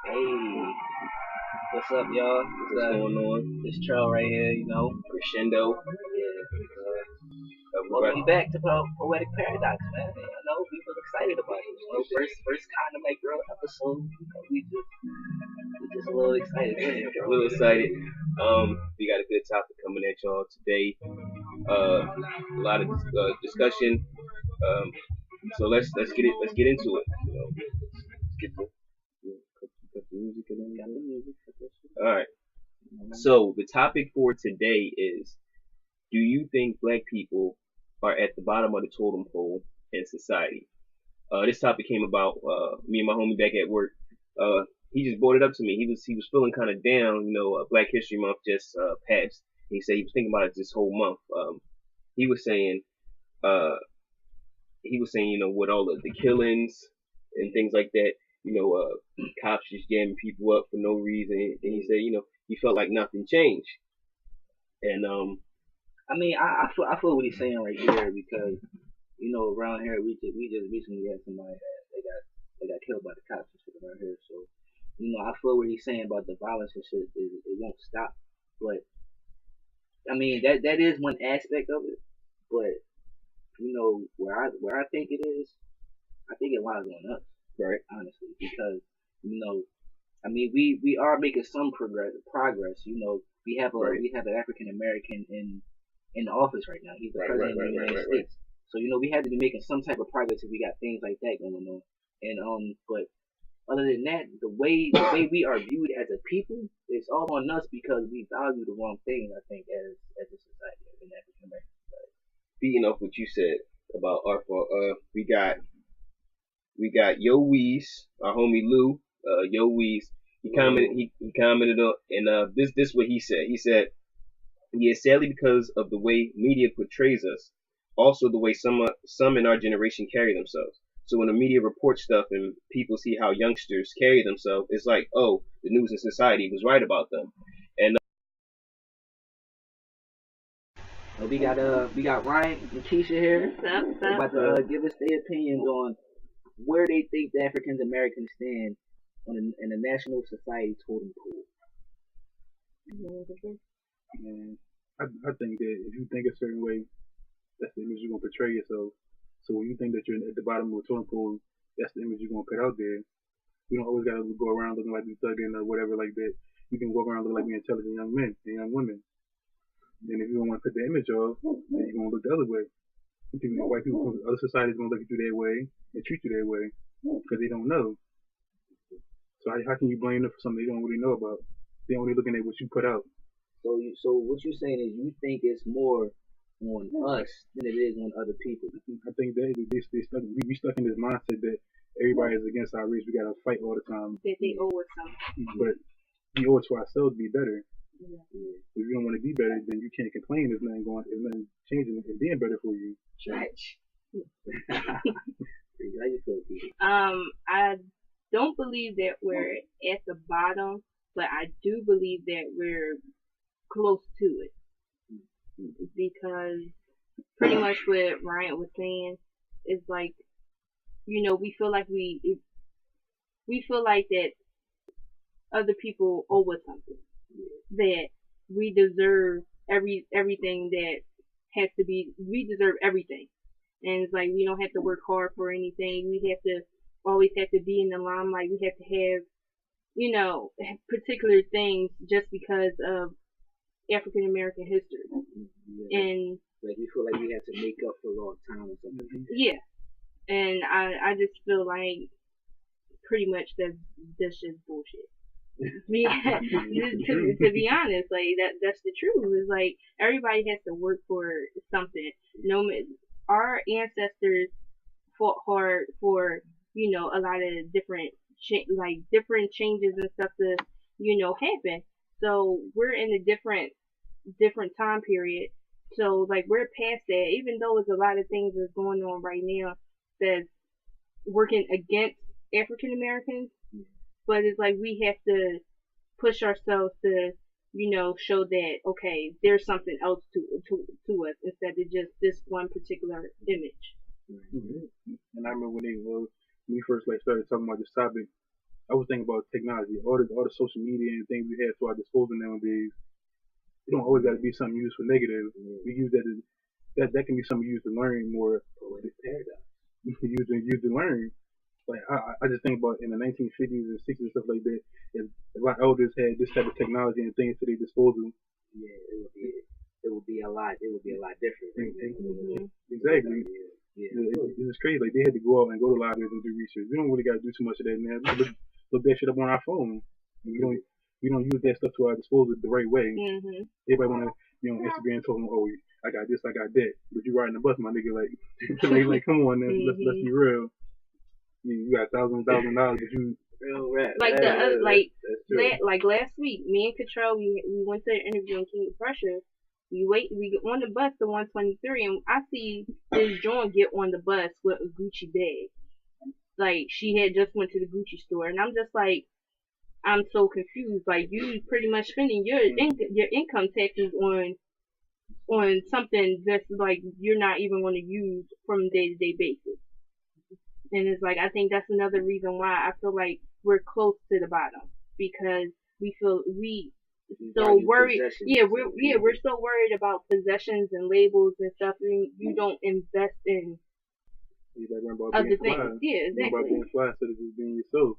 Hey, what's up, y'all? What's going on? This trail right here, crescendo. Welcome back to Poetic Paradox, man. We was excited about it. First kind of like real episode. We just a little excited. A little excited. We got a good topic coming at y'all today. A lot of discussion. So let's get into it. Let's get the music and then all right. So the topic for today is: do you think black people are at the bottom of the totem pole in society? This topic came about me and my homie back at work. He just brought it up to me. He was feeling kind of down. Black History Month just passed. He said he was thinking about it this whole month. He was saying uh, with all of the killings and things like that, cops just jamming people up for no reason. And he said, he felt like nothing changed. And I feel what he's saying right here because around here we just recently had somebody that they got killed by the cops and shit around here. So I feel what he's saying about the violence and shit. It won't stop. But that is one aspect of it. But where I think it is, I think it lies on us, right? Honestly, because we are making some progress. We have an African American in the office right now. He's the president of the United States. So we had to be making some type of progress if we got things like that going on. And but other than that, the way we are viewed as a people, it's all on us because we value the wrong things. I think as a society, as an African American society. Feeding off what you said about our fault, we got Yo Weez, our homie Lou, Yo Weez. He commented on, and this what he said. He said, "Yeah, sadly because of the way media portrays us, also the way some in our generation carry themselves. So when the media reports stuff and people see how youngsters carry themselves, it's like, oh, the news and society was right about them." And we got Ryan and Keisha here. They're about to give us their opinions on where they think the African Americans stand in the national society totem pole. I think that if you think a certain way, that's the image you're gonna portray yourself. So when you think that you're at the bottom of a totem pole, that's the image you're gonna put out there. You don't always gotta go around looking like you thugging or whatever like that. You can walk around looking like you're intelligent young men and young women. And if you don't want to put the image off, then you're gonna look the other way. White people from other societies gonna look at you that way and treat you that way because they don't know. So how can you blame them for something they don't really know about? They're only looking at what you put out. So what you're saying is you think it's more on us than it is on other people. I think that we stuck in this mindset that everybody is against our race. We gotta fight all the time. That they owe us something. But we owe it to ourselves to be better. Yeah. If you don't want to be better, then you can't complain. There's nothing changing and being better for you. Church. How you feel, Peter? I don't believe that we're at the bottom, but I do believe that we're close to it. Because pretty much what Ryan was saying is like, we feel like we feel like that other people owe us something. That we deserve everything that has to be, we deserve everything. And it's like we don't have to work hard for anything. We always have to be in the limelight. We have to have, particular things just because of African American history. Yeah. And like you feel like we have to make up for lost time or something. Yeah. And I just feel like pretty much that's just bullshit. to be honest, like that's the truth. It's like everybody has to work for something. Our ancestors fought hard for a lot of different different changes and stuff to happen. So we're in a different time period. So like we're past that. Even though there's a lot of things that's going on right now that's working against African Americans. But it's like we have to push ourselves to, show that okay, there's something else to us instead of just this one particular image. Mm-hmm. And I remember when we first started talking about this topic, I was thinking about technology, all the social media and things we have to our disposal nowadays. It don't always got to be something used for negative. We use that can be something used to learn more. Poetic paradox. Used to learn. Like I just think about in the 1950s and 60s and stuff like that. If our elders had this type of technology and things to their disposal, yeah, it would be a lot. It would be a lot different. Right? Exactly. It's crazy. Like they had to go out and go to libraries and do research. We don't really got to do too much of that now. We can look that shit up on our phone. And we don't use that stuff to our disposal the right way. Everybody want to Instagram talking, oh, I got this, I got that. But you riding the bus, my nigga, like, like come on, man, let's be real. You got $1,000, but you real rap. Like like last week, me and Control, we went to an interview on King of Prussia. We get on the bus to 123, and I see this John get on the bus with a Gucci bag. Like she had just went to the Gucci store, and I'm just like, I'm so confused. Like you pretty much spending your income taxes on something that's like you're not even going to use from a day-to-day basis. And it's like I think that's another reason why I feel like we're close to the bottom, because we so worried. We're so worried about possessions and labels and stuff, and you don't invest in other things. Yeah, exactly. About being fly instead of just being yourself.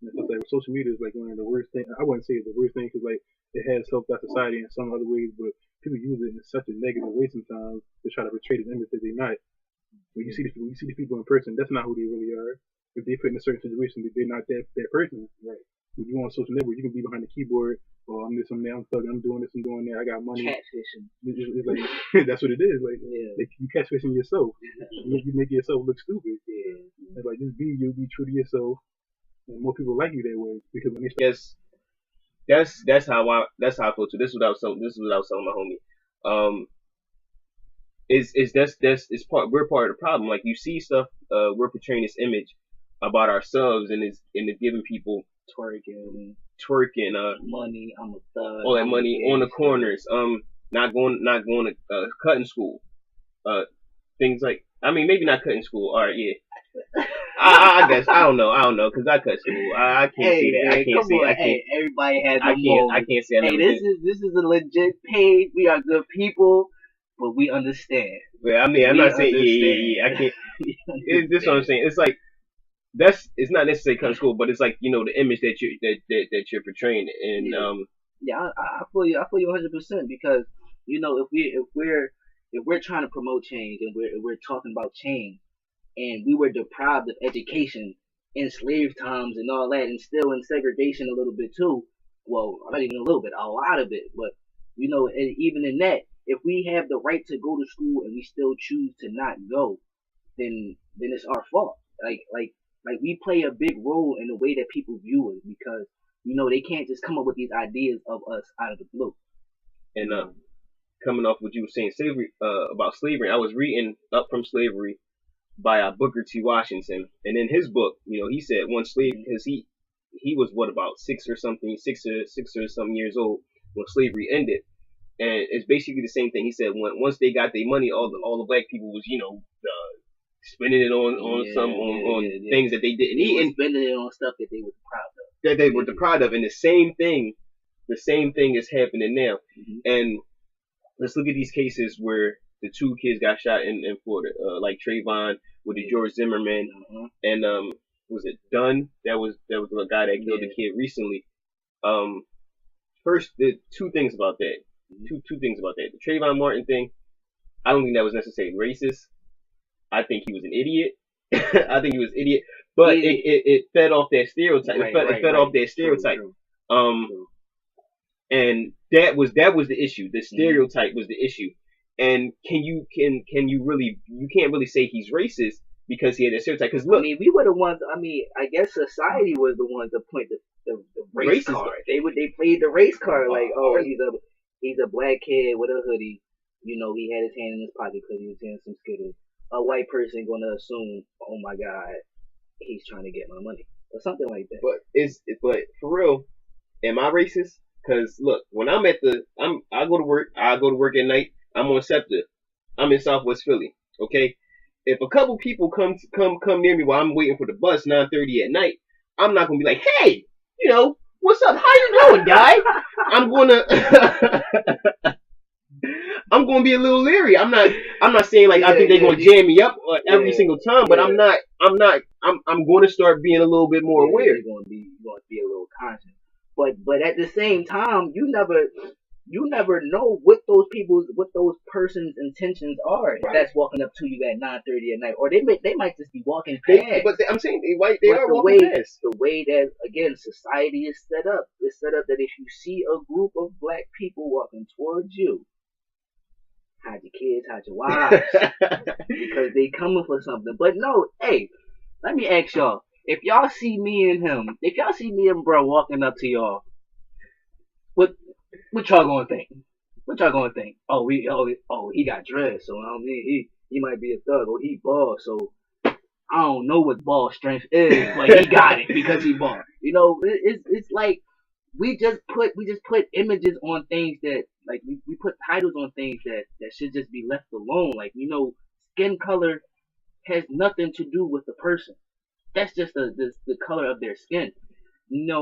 And it's like social media is like one of the worst things. I wouldn't say it's the worst thing because like it has helped our society in some other ways, but people use it in such a negative way sometimes to try to portray this image that they're not. When you see the people in person, that's not who they really are. If they put in a certain situation, they're not that person. Right. When you on social network, you can be behind the keyboard. Oh, I'm this, I'm that, I'm thugging, I'm doing this, I'm doing that. I got money. Catfishing. It's like that's what it is. Like you catfishing yourself. You make yourself look stupid. Yeah. It's like just be you, be true to yourself, and more people like you that way because when they start. Yes, that's how I feel too. This is what I was telling my homie. We're part of the problem. Like you see stuff, we're portraying this image about ourselves, and it's giving people twerking, money. I'm a thug. All that money on the corners. Not going to cutting school. Things like, I mean, maybe not cutting school. All right, yeah. I guess I don't know because I cut school. I can't say that. I can't say. I can't. Everybody has a moment. I can't say. Hey, this is a legit page. We are good people. But we understand. Well, I mean, I'm not saying yeah. I can't. This is what I'm saying. It's like it's not necessarily cutting school, but it's like the image that you're portraying, and I feel you 100% because if we're trying to promote change and we're talking about change, and we were deprived of education in slave times and all that, and still in segregation a little bit too. Well, not even a little bit, a lot of it, but and even in that. If we have the right to go to school and we still choose to not go, then it's our fault. Like we play a big role in the way that people view us because they can't just come up with these ideas of us out of the blue. And coming off what you were saying, about slavery, I was reading Up From Slavery by Booker T. Washington, and in his book, he said one slave because he was about 6 or some years old when slavery ended. And it's basically the same thing. He said once they got their money, all the black people was spending it on things that they didn't eat and spending it on stuff that they were proud of. That they were proud of, and the same thing is happening now. And let's look at these cases where the 2 kids got shot in Florida, like Trayvon with the George Zimmerman, and was it Dunn? That was the guy that killed the kid recently. First, the two things about that. Two things about that. The Trayvon Martin thing, I don't think that was necessarily racist. I think he was an idiot. But it fed off that stereotype. It fed off that stereotype. True. And that was the issue. The stereotype was the issue. And you can't really say he's racist because he had that stereotype. Because look, we were the ones. I guess society was the ones that point the race card. They played the race card like, he's a black kid with a hoodie. He had his hand in his pocket because he was getting some Skittles. A white person gonna assume, oh my God, he's trying to get my money or something like that. But for real, am I racist? Because look, when I go to work at night. I'm on Scepter. I'm in Southwest Philly. Okay, if a couple people come near me while I'm waiting for the bus 9:30 at night, I'm not gonna be like, hey, what's up? How you doing, guy? I'm gonna I'm gonna be a little leery. I'm not saying like I think they're gonna jam me up every single time, but I'm going to start being a little bit more aware. You're going to be a little conscious, but at the same time, you never know what those person's intentions are. Right. If that's walking up to you at 9:30 at night, or they might just be walking past. I'm saying they are walking past. The way that again society is set up, that if you see a group of black people walking towards you, hide your kids, hide your wives, because they coming for something. But no, hey, let me ask y'all: if y'all see me and bro walking up to y'all, what y'all gonna think? What y'all gonna think? Oh, he got dressed, so I mean he might be a thug, or he bald, so I don't know what ball strength is, but he got it because he bald. It's like we just put images on things that like we put titles on things that should just be left alone. Like skin color has nothing to do with the person. That's just the color of their skin. It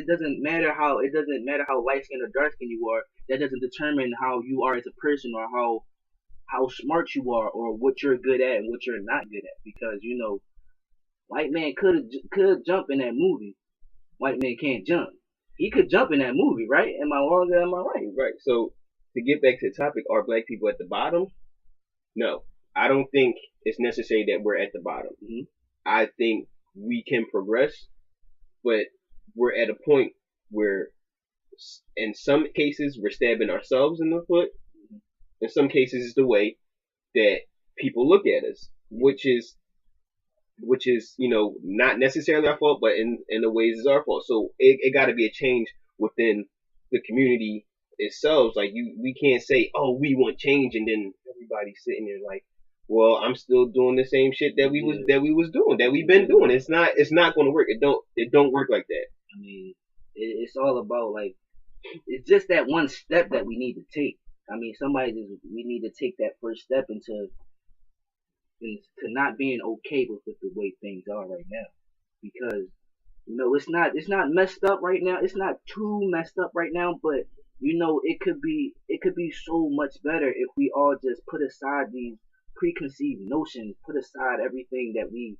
doesn't matter how light skinned or dark skinned you are. That doesn't determine how you are as a person, or how smart you are, or what you're good at and what you're not good at. Because white man could jump in that movie. White man can't jump. He could jump in that movie, right? Am I wrong or am I right? Right. So to get back to the topic, are black people at the bottom? No, I don't think it's necessary that we're at the bottom. Mm-hmm. I think we can progress, but we're at a point where, in some cases, we're stabbing ourselves in the foot. In some cases, it's the way that people look at us, which is not necessarily our fault, but in the ways it's our fault. So it got to be a change within the community itself. Like we can't say, oh, we want change, and then everybody's sitting there like, well, I'm still doing the same shit that we've been doing. It's not going to work. It don't work like that. I mean, it's all about like, it's just that one step that we need to take. I mean, we need to take that first step into not being okay with the way things are right now, because it's not messed up right now. It's not too messed up right now, but it could be so much better if we all just put aside these preconceived notions, put aside everything that we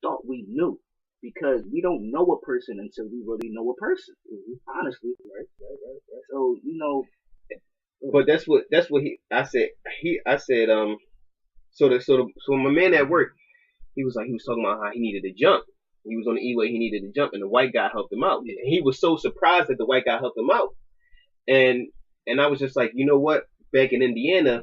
thought we knew, because we don't know a person until we really know a person. Mm-hmm. Honestly, right. So but that's what I said. So my man at work, he was talking about how he needed to jump. He was on the E-way, he needed to jump, and the white guy helped him out. And he was so surprised that the white guy helped him out. And I was just like, you know what? Back in Indiana,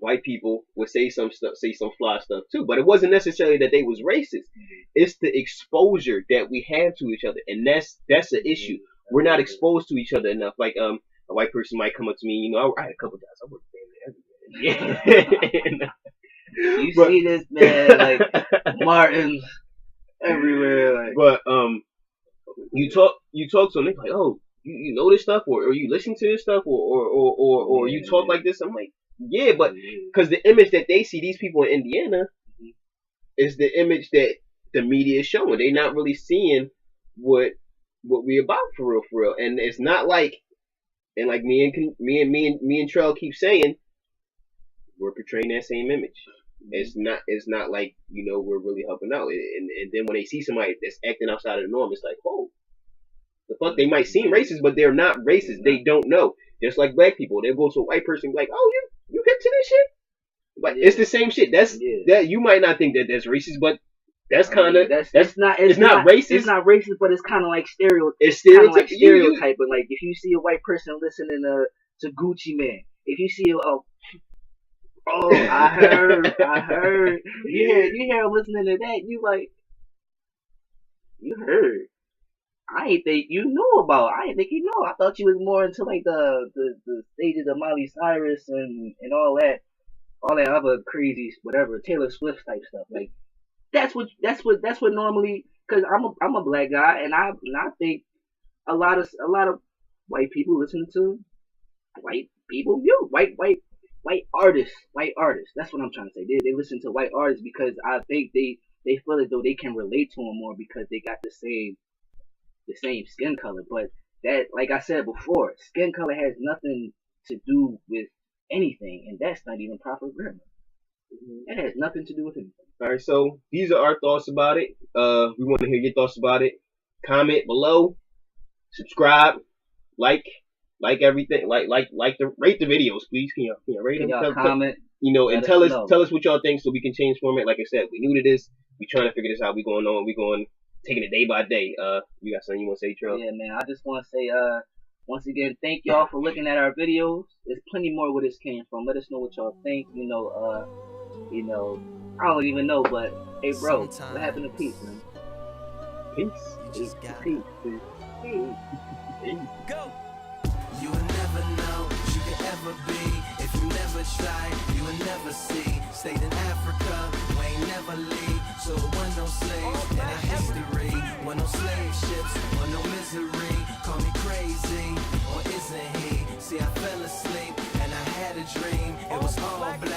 white people would say some fly stuff too, but it wasn't necessarily that they was racist. It's the exposure that we have to each other, and that's an issue. We're not exposed to each other enough. Like a white person might come up to me, I had a couple guys I worked everywhere. Yeah. You see this man like Martins everywhere, like. But you talk to them, they're like, oh, you know this stuff, or you listen to this stuff, or you talk like this. I'm like, yeah, but because the image that they see, these people in Indiana, is the image that the media is showing. They're not really seeing what we about for real, and it's not like, and like me and Trell keep saying, we're portraying that same image. It's not like we're really helping out, and then when they see somebody that's acting outside of the norm, it's like, whoa, the fuck. They might seem racist, but they're not racist. They don't know. Just like black people, they'll go to a white person and be like, oh, you hip to this shit, but it's the same shit. That you might not think that that's racist, but that's kind of it's not racist. It's not racist, but it's kind of like It's stereotyping. Like if you see a white person listening to Gucci Mane, if you see I heard. You hear him listening to that, you like, you heard. I ain't think you knew about. I ain't think you know. I thought you was more into like the stages of Miley Cyrus and all that other crazy whatever Taylor Swift type stuff. Like that's what normally, because I'm a black guy, and I think a lot of white people listen to white people, white artists. That's what I'm trying to say. They listen to white artists because I think they they feel as though they can relate to him more because they got the same skin color. But that, like I said before, skin color has nothing to do with anything, and that's not even proper grammar. It has nothing to do with anything. All right, so these are our thoughts about it. We want to hear your thoughts about it. Comment below, subscribe, like everything, rate the videos, please. Can you rate them? Y'all comment. And tell us what y'all think so we can change format. Like I said, we new to this. We trying to figure this out. We going on. We going taking it day by day. You got something you want to say, Trill? Yeah, man. I just want to say, once again, thank y'all for looking at our videos. There's plenty more where this came from. Let us know what y'all think. I don't even know, but hey, bro, what happened to peace, man? Peace. Peace. Go. You will never know what you could ever be if you never try. You will never see. Stayed in Africa, we ain't never leave. So it wasn't no slaves in our history. Wasn't no slave ships, wasn't no misery. Call me crazy, or isn't he? See, I fell asleep and I had a dream. It was all black.